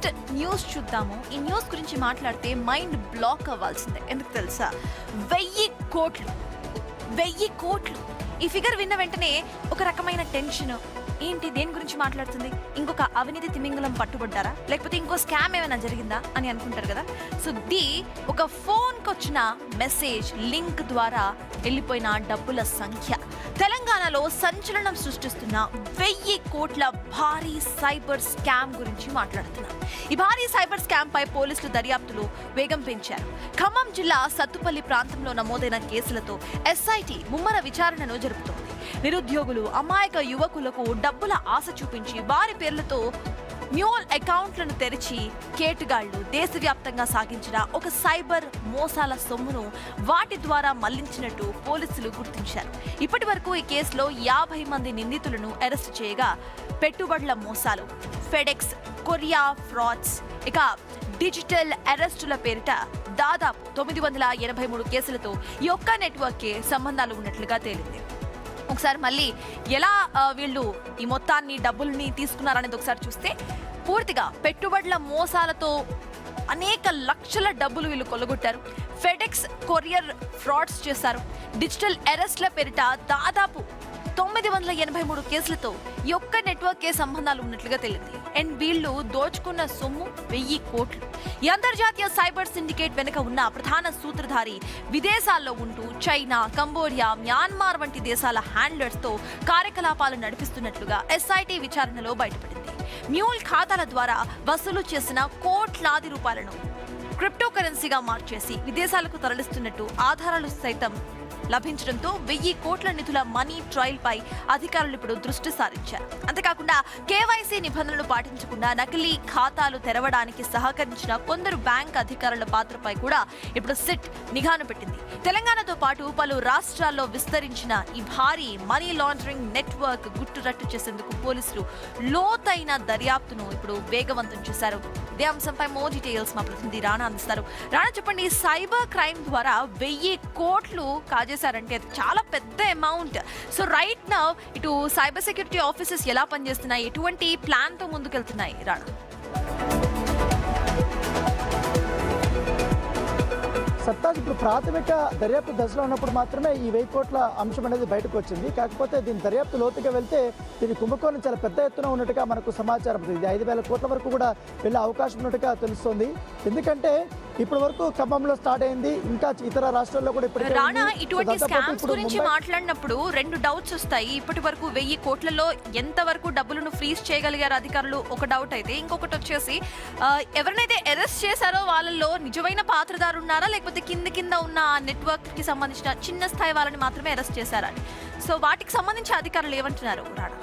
Next news చూద్దాము. ఈ news గురించి మాట్లాడితే మైండ్ బ్లాక్ అవ్వాల్సిందే. ఎందుకు తెలుసా? 1000 కోట్లు. ఈ ఫిగర్ విన్న వెంటనే ఒక రకమైన టెన్షన్. ఏంటి, దేని గురించి మాట్లాడుతుంది? ఇంకొక అవినీతి తిమింగలం పట్టుబడ్డారా, లేకపోతే ఇంకో స్కామ్ ఏమైనా జరిగిందా అని అనుకుంటారు కదా. సో ఒక ఫోన్కి వచ్చిన మెసేజ్ లింక్ ద్వారా వెళ్ళిపోయిన డబ్బుల సంఖ్య తెలంగాణలో సంచలనం సృష్టిస్తున్న 1000 కోట్ల భారీ సైబర్ స్కామ్ గురించి మాట్లాడుతున్నాం. ఈ భారీ సైబర్ స్కామ్ పై పోలీసులు దర్యాప్తులో వేగం పెంచారు. ఖమ్మం జిల్లా సత్తుపల్లి ప్రాంతంలో నమోదైన కేసులతో ఎస్ఐటి ముమ్మర విచారణను జరుపుతోంది. నిరుద్యోగులు, అమాయక యువకులకు డబ్బుల ఆశ చూపించి వారి పేర్లతో మ్యూల్ అకౌంట్లను తెరిచి కేటుగాళ్లు దేశవ్యాప్తంగా సాగించిన ఒక సైబర్ మోసాల సొమ్మును వాటి ద్వారా మళ్లించినట్టు పోలీసులు గుర్తించారు. ఇప్పటి వరకు ఈ కేసులో 50 మంది నిందితులను అరెస్టు చేయగా పెట్టుబడుల మోసాలు, ఫెడెక్స్, కొరియా ఫ్రాడ్స్, ఇక డిజిటల్ అరెస్టుల పేరిట దాదాపు 983 కేసులతో ఈ ఒక్క నెట్వర్క్కే సంబంధాలు ఉన్నట్లుగా తేలింది. ఒకసారి మళ్ళీ ఎలా వీళ్ళు ఈ మొత్తాన్ని డబ్బుల్ని తీసుకున్నారనేది ఒకసారి చూస్తే, పూర్తిగా పెట్టుబడుల మోసాలతో అనేక లక్షల డబ్బులు వీళ్ళు కొల్లగొట్టారు. ఫెడెక్స్, కొరియర్ ఫ్రాడ్స్ చేశారు. డిజిటల్ అరెస్ట్ల పేరిట దాదాపు 983 కేసులతో ఈ ఒక్క నెట్వర్కే సంబంధాలు ఉన్నట్లుగా తేలింది. అండ్ వీళ్ళు దోచుకున్న సొమ్ము 1000 కోట్లు. ఈ అంతర్జాతీయ సైబర్ సిండికేట్ వెనుక ఉన్న ప్రధాన సూత్రధారి విదేశాల్లో ఉంటూ చైనా, కంబోడియా, మ్యాన్మార్ వంటి దేశాల హ్యాండ్లర్స్తో కార్యకలాపాలు నడిపిస్తున్నట్లుగా ఎస్ఐటి విచారణలో బయటపడింది. మ్యూల్ ఖాతాల ద్వారా వసూలు చేసిన కోట్లాది రూపాయలను క్రిప్టో కరెన్సీగా మార్చేసి విదేశాలకు తరలిస్తున్నట్టు ఆధారాలు సైతం లభించడంతో 1000 కోట్ల నిధుల మనీ ట్రయల్ పై అధికారులు ఇప్పుడు దృష్టి సారించారు. అంతేకాకుండా కేవైసీ నిబంధనలు పాటించకుండా నకిలీ ఖాతాలు తెరవడానికి సహకరించిన కొందరు బ్యాంక్ అధికారుల పాత్రపై కూడా ఇప్పుడు సిట్ నిఘాను పెట్టింది. తెలంగాణతో పాటు పలు రాష్ట్రాల్లో విస్తరించిన ఈ భారీ మనీ లాండరింగ్ నెట్వర్క్ గుట్టురట్టు చేసేందుకు పోలీసులు లోతైన దర్యాప్తును ఇప్పుడు వేగవంతం చేశారు. ఇదే అంశంపై మోర్ డీటెయిల్స్ మా ప్రతినిధి రాణా అందిస్తారు. రాణా, చెప్పండి, సైబర్ క్రైమ్ ద్వారా 1000 కోట్లు కాజేశారంటే అది చాలా పెద్ద అమౌంట్. సో రైట్ నౌ ఇటు సైబర్ సెక్యూరిటీ ఆఫీసెస్ ఎలా పనిచేస్తున్నాయి, ఎటువంటి ప్లాన్ తో ముందుకెళ్తున్నాయి రాణా? సత్తాజ్, ఇప్పుడు ప్రాథమిక దర్యాప్తు దశలో ఉన్నప్పుడు మాత్రమే ఈ 1000 కోట్ల అంశం అనేది బయటకు వచ్చింది. కాకపోతే దీని దర్యాప్తు లోతుగా వెళ్తే దీని కుంభకోణం చాలా పెద్ద ఎత్తున ఉన్నట్టుగా మనకు సమాచారం. ఇది 5000 కోట్ల వరకు కూడా వెళ్ళే అవకాశం ఉన్నట్టుగా తెలుస్తోంది. ఎందుకంటే ఇప్పటి వరకు ఖమ్మంలో స్టార్ట్ అయింది, ఇంకా ఇతర రాష్ట్రాల్లో కూడా రాణా, ఇటువంటి స్కామ్స్ గురించి మాట్లాడినప్పుడు 2 డౌట్స్ వస్తాయి. ఇప్పటి వరకు 1000 కోట్లలో ఎంత వరకు డబ్బులను ఫ్రీజ్ చేయగలిగారు అధికారులు, ఒక డౌట్ అయితే. ఇంకొకటి వచ్చేసి ఎవరినైతే అరెస్ట్ చేశారో వాళ్ళలో నిజమైన పాత్రదారు ఉన్నారా, లేకపోతే కింద ఉన్న నెట్వర్క్ కి సంబంధించిన చిన్న స్థాయి వాళ్ళని మాత్రమే అరెస్ట్ చేశారని. సో వాటికి సంబంధించి అధికారులు ఏమంటున్నారు రాణా?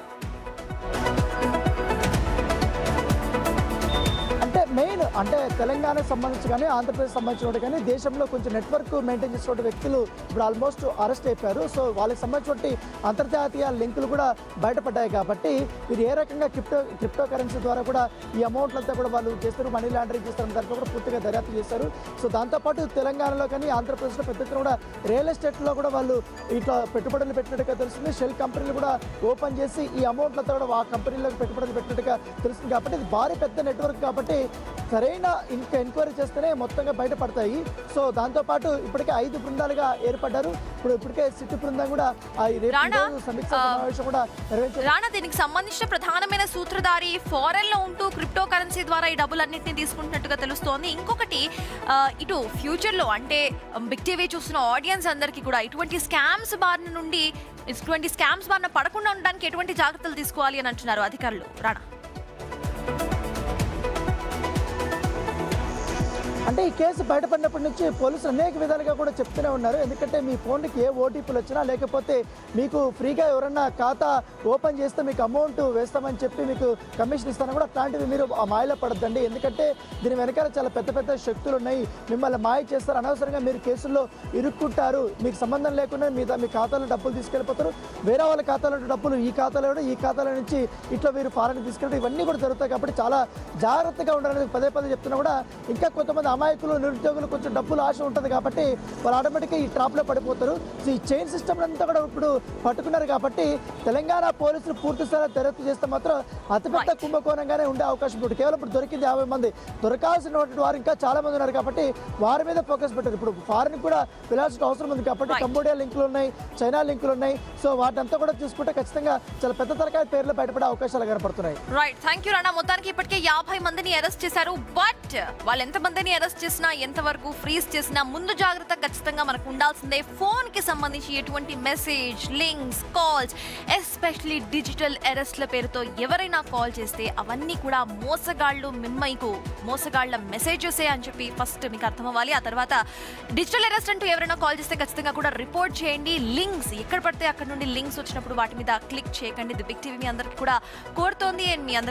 మెయిన్ అంటే తెలంగాణకు సంబంధించి కానీ ఆంధ్రప్రదేశ్ సంబంధించిన కానీ దేశంలో కొంచెం నెట్వర్క్ మెయింటైన్ చేసిన వ్యక్తులు ఇప్పుడు ఆల్మోస్ట్ అరెస్ట్ అయిపోయారు. సో వాళ్ళకి సంబంధించిన అంతర్జాతీయ లింకులు కూడా బయటపడ్డాయి. కాబట్టి వీరు ఏ రకంగా క్రిప్టో కరెన్సీ ద్వారా కూడా ఈ అమౌంట్లంతా కూడా వాళ్ళు చేస్తారు, మనీ లాండరింగ్ చేస్తారు, దాంట్లో కూడా పూర్తిగా దర్యాప్తు చేస్తారు. సో దాంతోపాటు తెలంగాణలో కానీ ఆంధ్రప్రదేశ్లో పెద్ద ఎత్తున కూడా రియల్ ఎస్టేట్లో కూడా వాళ్ళు ఇట్లా పెట్టుబడులు పెట్టినట్టుగా తెలుస్తుంది. షెల్ కంపెనీలు కూడా ఓపెన్ చేసి ఈ అమౌంట్లంతా కూడా ఆ కంపెనీలకు పెట్టుబడులు పెట్టినట్టుగా తెలుస్తుంది. కాబట్టి ఇది భారీ పెద్ద నెట్వర్క్ కాబట్టి సరైన ఇంకా ఎంక్వైరీ చేస్తేనే మొత్తంగా బయటపడతాయి. సో దాంతోపాటు ఇప్పటికే 5 బృందాలుగా ఏర్పడ్డారు. ఇప్పటికే సిట్ బృందం కూడా సమీక్ష సమావేశం కూడా నిర్వహించారు. రాణా, దీనికి సంబంధించిన ప్రధానమైన సూత్రధారి ఫారెన్ లో ఉంటూ క్రిప్టో కరెన్సీ ద్వారా ఈ డబ్బులన్నింటినీ తీసుకుంటున్నట్టుగా తెలుస్తోంది. ఇంకొకటి, ఇటు ఫ్యూచర్ లో అంటే బిగ్ టీవీ చూస్తున్న ఆడియన్స్ అందరికీ కూడా ఇటువంటి స్కామ్స్ బారిన పడకుండా ఉండడానికి ఎటువంటి జాగ్రత్తలు తీసుకోవాలి అని అంటున్నారు అధికారులు రాణా? అంటే ఈ కేసు బయటపడినప్పటి నుంచి పోలీసులు అనేక విధాలుగా కూడా చెప్తూనే ఉన్నారు. ఎందుకంటే మీ ఫోన్కి ఏ ఓటీపీలు వచ్చినా, లేకపోతే మీకు ఫ్రీగా ఎవరన్నా ఖాతా ఓపెన్ చేస్తే మీకు అమౌంట్ వేస్తామని చెప్పి మీకు కమిషన్ ఇస్తాను కూడా, అట్లాంటివి మీరు ఆ మాయలో పడద్దండి. ఎందుకంటే దీని వెనకాల చాలా పెద్ద పెద్ద శక్తులు ఉన్నాయి, మిమ్మల్ని మాయ చేస్తారు, అనవసరంగా మీరు కేసుల్లో ఇరుక్కుంటారు, మీకు సంబంధం లేకుండా మీ ఖాతాలో డబ్బులు తీసుకెళ్ళిపోతారు, వేరే వాళ్ళ ఖాతాలో డబ్బులు ఈ ఖాతాల నుంచి ఇట్లా మీరు ఫారెన్ తీసుకెళ్ళడం, ఇవన్నీ కూడా జరుగుతాయి. కాబట్టి చాలా జాగ్రత్తగా ఉండాలని పదే పదే చెప్తున్నా కూడా ఇంకా కొంతమంది అమాయకులు నిరుద్యోగులు కొంచెం డబ్బులు ఆశ ఉంటుంది కాబట్టి వాళ్ళు ఆటోమేటిక్గా ఈ ట్రాప్లో పడిపోతారు. సో ఈ చైన్ సిస్టమ్ అంతా కూడా ఇప్పుడు పట్టుకున్నారు కాబట్టి తెలంగాణ పోలీసులు పూర్తి స్థాయిలో దర్యాప్తు చేస్తే మాత్రం అతిపెద్ద కుంభకోణంగానే ఉండే అవకాశం ఉంటుంది. కేవలం ఇప్పుడు దొరికింది 50 మంది, దొరకాల్సినటువంటి వారు ఇంకా చాలా మంది ఉన్నారు కాబట్టి వారి మీద ఫోకస్ పెట్టారు. ఇప్పుడు ఫారిన్ కూడా వెళ్ళాల్సిన అవసరం ఉంది కాబట్టి కంబోడియా లింకులు ఉన్నాయి, చైనా లింకులు ఉన్నాయి. సో వాటంతా కూడా చూసుకుంటే ఖచ్చితంగా చాలా పెద్ద తరకాయ పేర్లు బయటపడే అవకాశాలు కనపడుతున్నాయి. రైట్, థ్యాంక్ యూ రానా. మొత్తానికి ఇప్పటికే 50 మందిని అరెస్ట్ చేశారు. బట్ వాళ్ళు ఎంత మందిని అరెస్ట్ చేసినా, ఎంతవరకు ఫ్రీజ్ చేసినా ముందు జాగ్రత్త ఖచ్చితంగా మనకు ఉండాల్సిందే. ఫోన్ కి సంబంధించి ఎటువంటి message, links, calls, especially digital అరెస్ట్ల పేరుతో ఎవరైనా కాల్ చేస్తే అవన్నీ కూడా మోసగాళ్ళు, మీకు మోసగాళ్ళ మెసేజెసే అని చెప్పి ఫస్ట్ మీకు అర్థం అవ్వాలి. ఆ తర్వాత డిజిటల్ అరెస్ట్ అంటూ ఎవరైనా కాల్ చేస్తే ఖచ్చితంగా కూడా రిపోర్ట్ చేయండి. లింక్స్ ఎక్కడ పడితే అక్కడ నుండి లింక్స్ వచ్చినప్పుడు వాటి మీద క్లిక్ చేయకండి. ది బిగ్ టీవీ మీ అందరికీ కూడా కోరుతోంది. అండ్ మీ అందరి